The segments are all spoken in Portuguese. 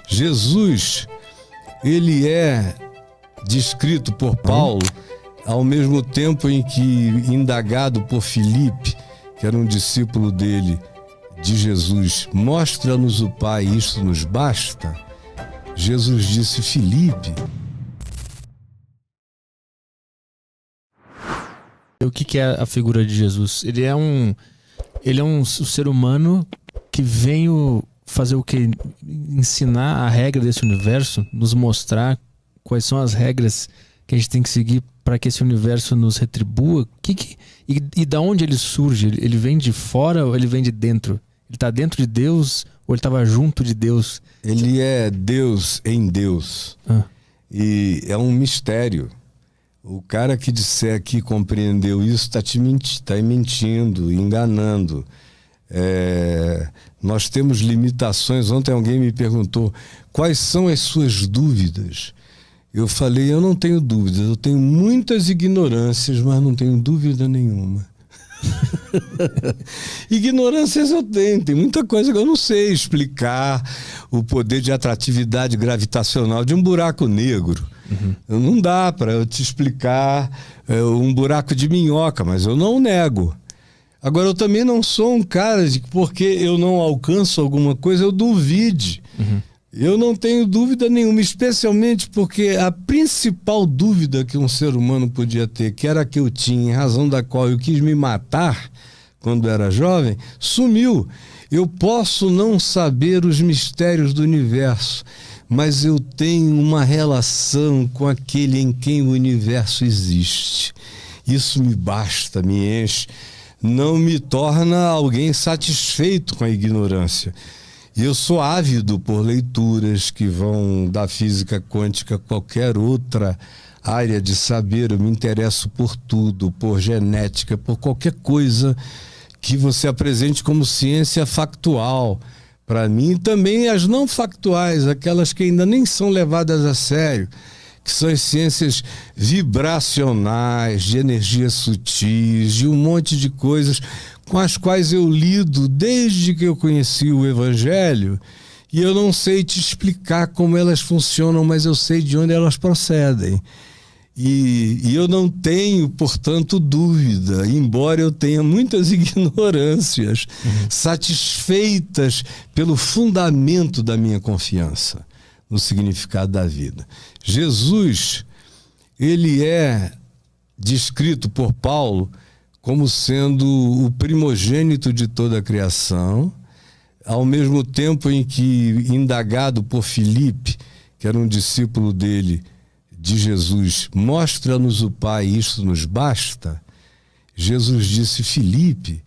Jesus, ele é descrito por Paulo ao mesmo tempo em que, indagado por Filipe, que era um discípulo dele, de Jesus, mostra-nos o Pai, isto nos basta. Jesus disse: Filipe. O que é a figura de Jesus? Ele é um ser humano que veio fazer o quê? Ensinar a regra desse universo, nos mostrar quais são as regras que a gente tem que seguir para que esse universo nos retribua. E da onde ele surge? Ele vem de fora ou ele vem de dentro? Ele está dentro de Deus ou ele estava junto de Deus? Ele é Deus em Deus. E é um mistério. O cara que disser que compreendeu isso está mentindo, enganando. Nós temos limitações. Ontem alguém me perguntou quais são as suas dúvidas. Eu falei: eu não tenho dúvidas, eu tenho muitas ignorâncias, mas não tenho dúvida nenhuma. Ignorâncias eu tenho, tem muita coisa que eu não sei explicar. O poder de atratividade gravitacional de um buraco negro. Não dá para eu te explicar um buraco de minhoca, mas eu não nego. Agora, eu também não sou um cara de que porque eu não alcanço alguma coisa, eu duvide. Eu não tenho dúvida nenhuma, especialmente porque a principal dúvida que um ser humano podia ter, que era a que eu tinha, em razão da qual eu quis me matar quando era jovem, sumiu. Eu posso não saber os mistérios do universo, mas eu tenho uma relação com aquele em quem o universo existe. Isso me basta, me enche. Não me torna alguém satisfeito com a ignorância. E eu sou ávido por leituras que vão da física quântica a qualquer outra área de saber. Eu me interesso por tudo, por genética, por qualquer coisa que você apresente como ciência factual. Para mim, também as não factuais, aquelas que ainda nem são levadas a sério, que são as ciências vibracionais, de energias sutis, de um monte de coisas com as quais eu lido desde que eu conheci o Evangelho, e eu não sei te explicar como elas funcionam, mas eu sei de onde elas procedem. E eu não tenho, portanto, dúvida, embora eu tenha muitas ignorâncias, satisfeitas pelo fundamento da minha confiança no significado da vida. Jesus, ele é descrito por Paulo como sendo o primogênito de toda a criação, ao mesmo tempo em que, indagado por Filipe, que era um discípulo dele, de Jesus, mostra-nos o Pai, isto nos basta. Jesus disse: Filipe,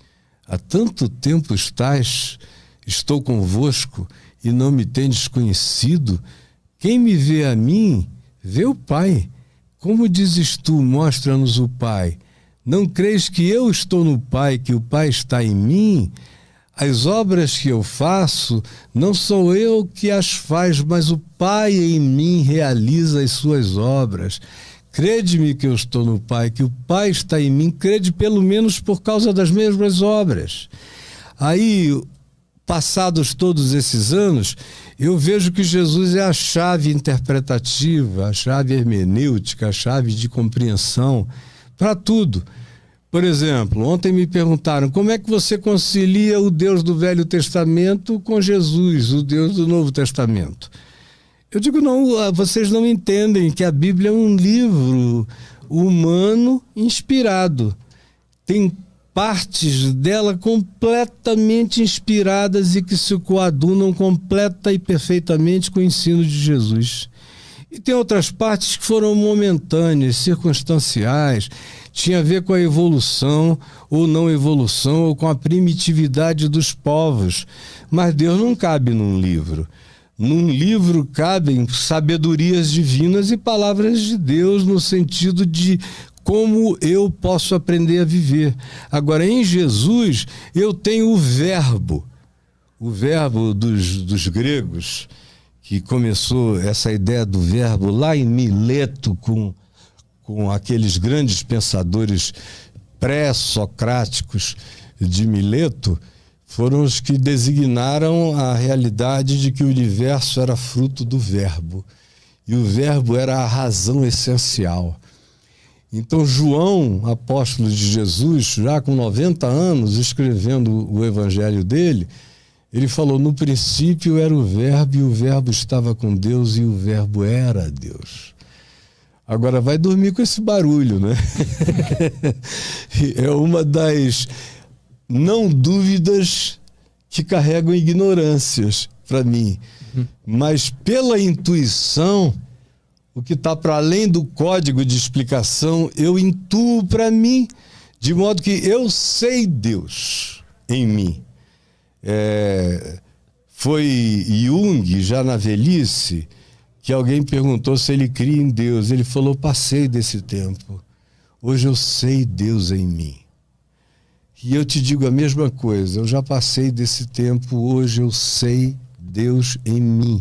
há tanto tempo estou convosco e não me tendes conhecido? Quem me vê a mim, vê o Pai. Como dizes tu, mostra-nos o Pai? Não creis que eu estou no Pai, que o Pai está em mim? As obras que eu faço, não sou eu que as faz, mas o Pai em mim realiza as suas obras. Crede-me que eu estou no Pai, que o Pai está em mim, crede pelo menos por causa das mesmas obras. Aí, passados todos esses anos, eu vejo que Jesus é a chave interpretativa, a chave hermenêutica, a chave de compreensão para tudo. Por exemplo, ontem me perguntaram como é que você concilia o Deus do Velho Testamento com Jesus, o Deus do Novo Testamento. Eu digo: não, vocês não entendem que a Bíblia é um livro humano inspirado. Tem partes dela completamente inspiradas e que se coadunam completa e perfeitamente com o ensino de Jesus. E tem outras partes que foram momentâneas, circunstanciais, tinha a ver com a evolução ou não evolução, ou com a primitividade dos povos. Mas Deus não cabe num livro. Num livro cabem sabedorias divinas e palavras de Deus no sentido de como eu posso aprender a viver. Agora, em Jesus, eu tenho o verbo dos gregos, que começou essa ideia do verbo lá em Mileto, com aqueles grandes pensadores pré-socráticos de Mileto, foram os que designaram a realidade de que o universo era fruto do Verbo. E o Verbo era a razão essencial. Então João, apóstolo de Jesus, já com 90 anos, escrevendo o evangelho dele, ele falou: no princípio era o Verbo, e o Verbo estava com Deus, e o Verbo era Deus. Agora vai dormir com esse barulho, né? É uma das não dúvidas que carregam ignorâncias para mim. Mas pela intuição, o que está para além do código de explicação, eu intuo para mim, de modo que eu sei Deus em mim. Foi Jung, já na velhice, que alguém perguntou se ele cria em Deus. Ele falou: passei desse tempo. Hoje eu sei Deus em mim. E eu te digo a mesma coisa. Eu já passei desse tempo. Hoje eu sei Deus em mim.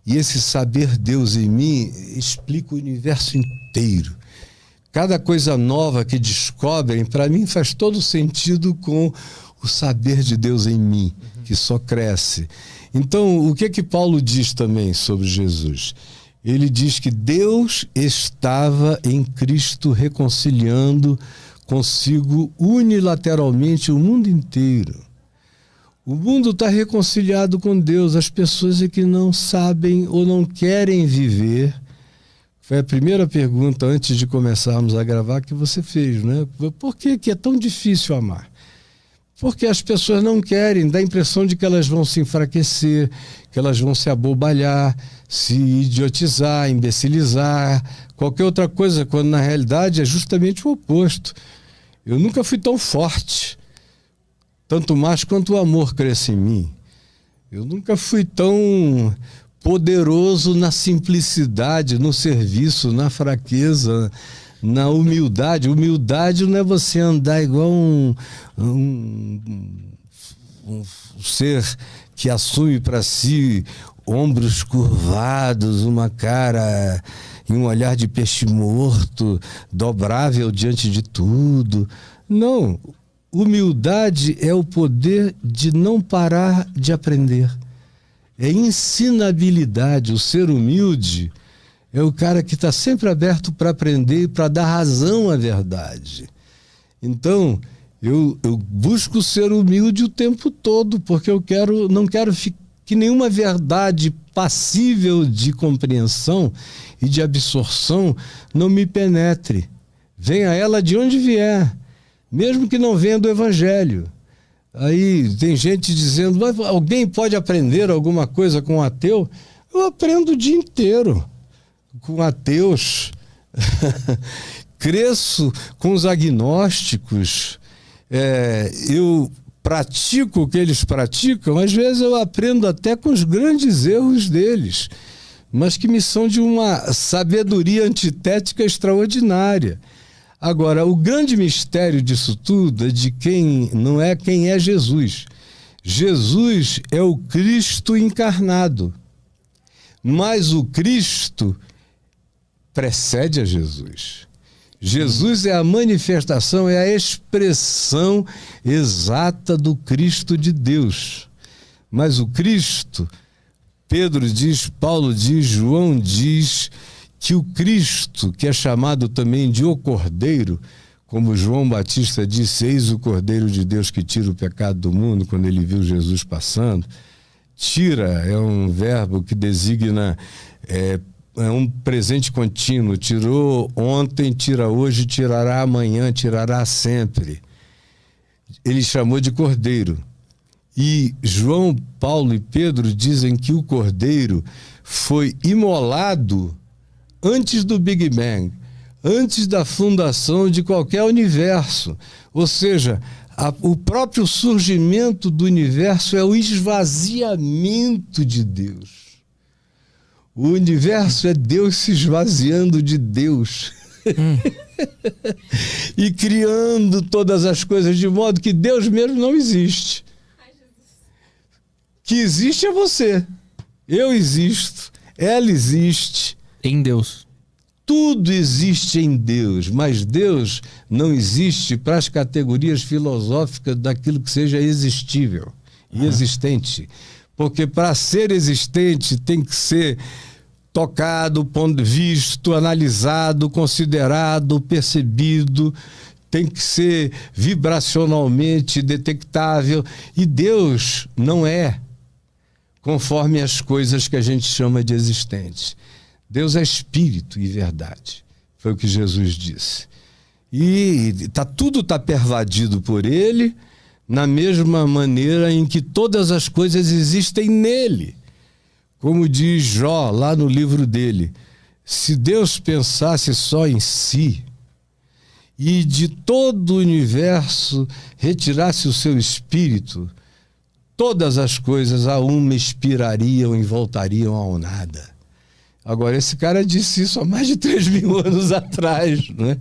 E esse saber Deus em mim explica o universo inteiro. Cada coisa nova que descobrem, para mim, faz todo sentido com o saber de Deus em mim, que só cresce. Então, o que Paulo diz também sobre Jesus? Ele diz que Deus estava em Cristo reconciliando consigo unilateralmente o mundo inteiro. O mundo está reconciliado com Deus. As pessoas é que não sabem ou não querem viver. Foi a primeira pergunta antes de começarmos a gravar que você fez, né? Por que é tão difícil amar? Porque as pessoas não querem, dá a impressão de que elas vão se enfraquecer, que elas vão se abobalhar, se idiotizar, imbecilizar, qualquer outra coisa, quando na realidade é justamente o oposto. Eu nunca fui tão forte, tanto mais quanto o amor cresce em mim. Eu nunca fui tão poderoso na simplicidade, no serviço, na fraqueza, na humildade. Humildade não é você andar igual um ser que assume para si ombros curvados, uma cara e um olhar de peixe morto, dobrável diante de tudo. Não. Humildade é o poder de não parar de aprender. É ensinabilidade. O ser humilde é o cara que está sempre aberto para aprender e para dar razão à verdade. Então, eu busco ser humilde o tempo todo, porque não quero que nenhuma verdade passível de compreensão e de absorção não me penetre. Venha ela de onde vier, mesmo que não venha do Evangelho. Aí tem gente dizendo: mas alguém pode aprender alguma coisa com um ateu? Eu aprendo o dia inteiro com ateus, cresço com os agnósticos, eu pratico o que eles praticam. Às vezes eu aprendo até com os grandes erros deles, mas que me são de uma sabedoria antitética extraordinária. Agora, o grande mistério disso tudo é de quem é Jesus. Jesus é o Cristo encarnado, mas o Cristo precede a Jesus. Jesus é a manifestação, é a expressão exata do Cristo de Deus. Mas o Cristo, Pedro diz, Paulo diz, João diz, que o Cristo, que é chamado também de o Cordeiro, como João Batista disse: eis o Cordeiro de Deus que tira o pecado do mundo, quando ele viu Jesus passando. Tira é um verbo que designa é um presente contínuo. Tirou ontem, tira hoje, tirará amanhã, tirará sempre. Ele chamou de Cordeiro. E João, Paulo e Pedro dizem que o Cordeiro foi imolado antes do Big Bang, antes da fundação de qualquer universo. Ou seja, o próprio surgimento do universo é o esvaziamento de Deus. O universo é Deus se esvaziando de Deus. E criando todas as coisas de modo que Deus mesmo não existe. Que existe é você. Eu existo. Ela existe. Em Deus. Tudo existe em Deus, mas Deus não existe para as categorias filosóficas daquilo que seja existível e existente. Porque para ser existente tem que ser tocado, visto, analisado, considerado, percebido, tem que ser vibracionalmente detectável. E Deus não é conforme as coisas que a gente chama de existentes. Deus é espírito e verdade. Foi o que Jesus disse. E tudo está pervadido por ele, na mesma maneira em que todas as coisas existem nele. Como diz Jó, lá no livro dele, se Deus pensasse só em si e de todo o universo retirasse o seu espírito, todas as coisas a uma expirariam e voltariam ao nada. Agora, esse cara disse isso há mais de 3.000 anos atrás, né?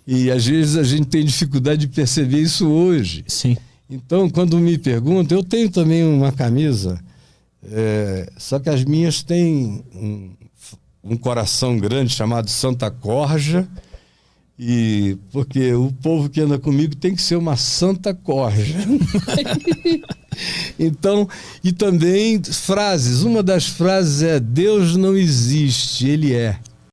E às vezes a gente tem dificuldade de perceber isso hoje. Sim. Então, quando me perguntam, eu tenho também uma camisa, só que as minhas têm um coração grande chamado Santa Corja, porque o povo que anda comigo tem que ser uma Santa Corja. Então, e também frases. Uma das frases é: Deus não existe, Ele é.